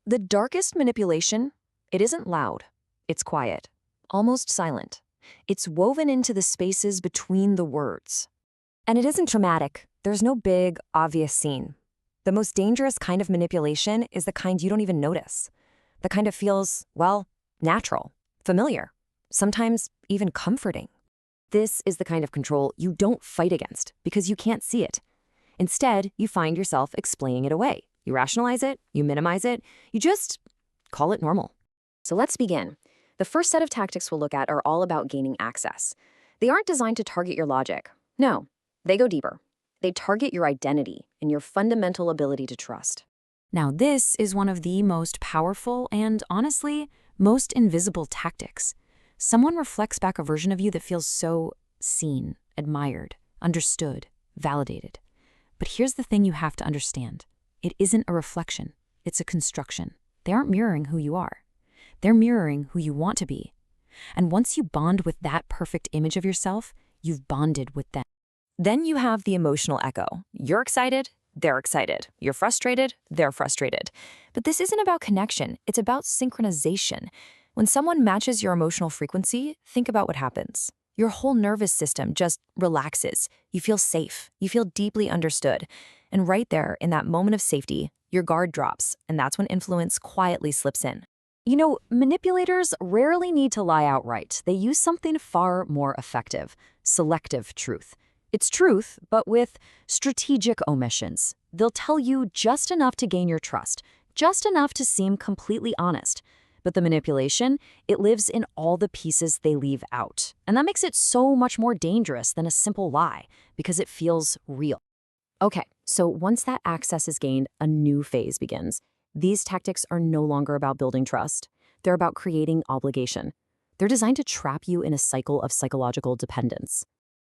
The darkest manipulation, it isn't loud. It's quiet, almost silent. It's woven into the spaces between the words. And it isn't dramatic. There's no big, obvious scene. The most dangerous kind of manipulation is the kind you don't even notice. The kind that feels, well, natural, familiar, sometimes even comforting. This is the kind of control you don't fight against because you can't see it. Instead, you find yourself explaining it away. You rationalize it, you minimize it, you just call it normal. So let's begin. The first set of tactics we'll look at are all about gaining access. They aren't designed to target your logic. No, they go deeper. They target your identity and your fundamental ability to trust. Now, this is one of the most powerful and, honestly, most invisible tactics. Someone reflects back a version of you that feels so seen, admired, understood, validated. But here's the thing you have to understand. It isn't a reflection. It's a construction. They aren't mirroring who you are. They're mirroring who you want to be. And once you bond with that perfect image of yourself, you've bonded with them. Then you have the emotional echo. You're excited, they're excited. You're frustrated, they're frustrated. But this isn't about connection, it's about synchronization. When someone matches your emotional frequency, think about what happens. Your whole nervous system just relaxes. You feel safe. You feel deeply understood. And right there, in that moment of safety, your guard drops, and that's when influence quietly slips in. You know, manipulators rarely need to lie outright. They use something far more effective: selective truth. It's truth, but with strategic omissions. They'll tell you just enough to gain your trust, just enough to seem completely honest. But the manipulation, it lives in all the pieces they leave out. And that makes it so much more dangerous than a simple lie, because it feels real. Okay, so once that access is gained, a new phase begins. These tactics are no longer about building trust. They're about creating obligation. They're designed to trap you in a cycle of psychological dependence.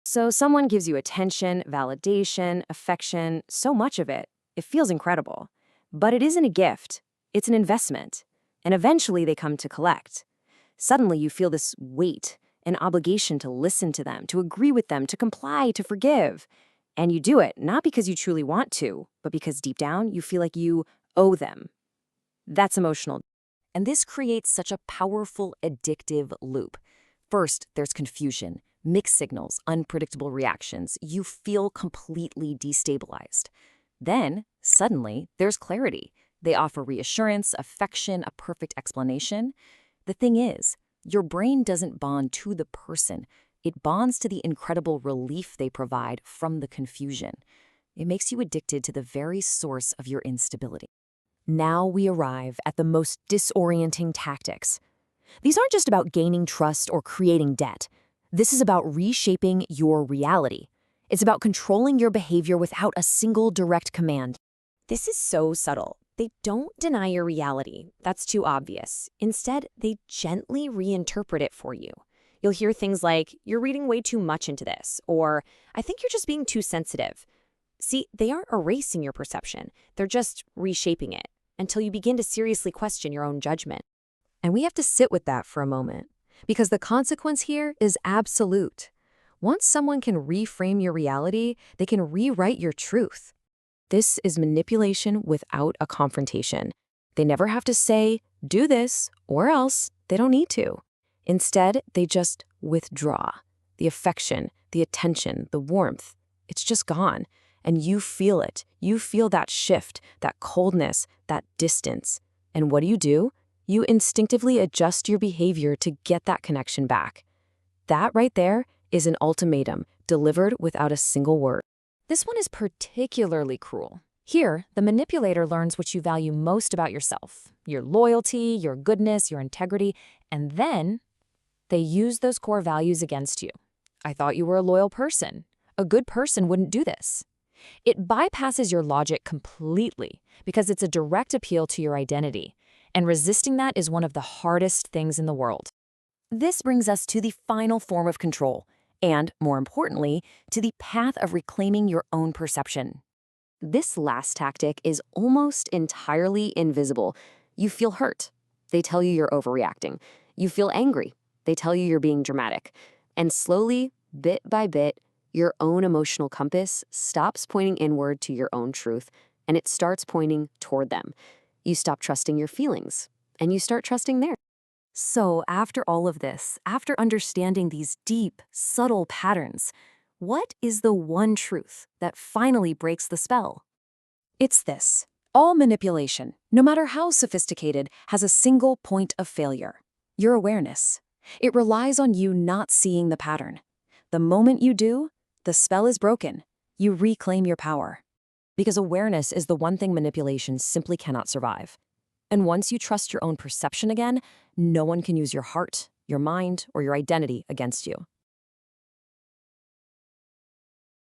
So someone gives you attention, validation, affection, so much of it. It feels incredible. But it isn't a gift. It's an investment. And eventually they come to collect. Suddenly you feel this weight, an obligation to listen to them, to agree with them, to comply, to forgive. And you do it not because you truly want to, but because deep down you feel like you owe them. That's emotional. And this creates such a powerful, addictive loop. First, there's confusion, mixed signals, unpredictable reactions. You feel completely destabilized. Then, suddenly, there's clarity. They offer reassurance, affection, a perfect explanation. The thing is, your brain doesn't bond to the person. It bonds to the incredible relief they provide from the confusion. It makes you addicted to the very source of your instability. Now we arrive at the most disorienting tactics. These aren't just about gaining trust or creating debt. This is about reshaping your reality. It's about controlling your behavior without a single direct command. This is so subtle. They don't deny your reality. That's too obvious. Instead, they gently reinterpret it for you. You'll hear things like, "You're reading way too much into this," or "I think you're just being too sensitive." See, they aren't erasing your perception. They're just reshaping it until you begin to seriously question your own judgment. And we have to sit with that for a moment, because the consequence here is absolute. Once someone can reframe your reality, they can rewrite your truth. This is manipulation without a confrontation. They never have to say, "Do this," or else they don't need to. Instead, they just withdraw. The affection, the attention, the warmth, it's just gone. And you feel it. You feel that shift, that coldness, that distance. And what do? You instinctively adjust your behavior to get that connection back. That right there is an ultimatum delivered without a single word. This one is particularly cruel. Here, the manipulator learns what you value most about yourself, your loyalty, your goodness, your integrity, and then they use those core values against you. "I thought you were a loyal person. A good person wouldn't do this." It bypasses your logic completely because it's a direct appeal to your identity, and resisting that is one of the hardest things in the world. This brings us to the final form of control, and, more importantly, to the path of reclaiming your own perception. This last tactic is almost entirely invisible. You feel hurt. They tell you you're overreacting. You feel angry. They tell you you're being dramatic. And slowly, bit by bit, your own emotional compass stops pointing inward to your own truth, and it starts pointing toward them. You stop trusting your feelings, and you start trusting theirs. So, after all of this, after understanding these deep, subtle patterns, what is the one truth that finally breaks the spell? It's this. All manipulation, no matter how sophisticated, has a single point of failure: your awareness. It relies on you not seeing the pattern. The moment you do, the spell is broken. You reclaim your power. Because awareness is the one thing manipulation simply cannot survive. And once you trust your own perception again, no one can use your heart, your mind, or your identity against you.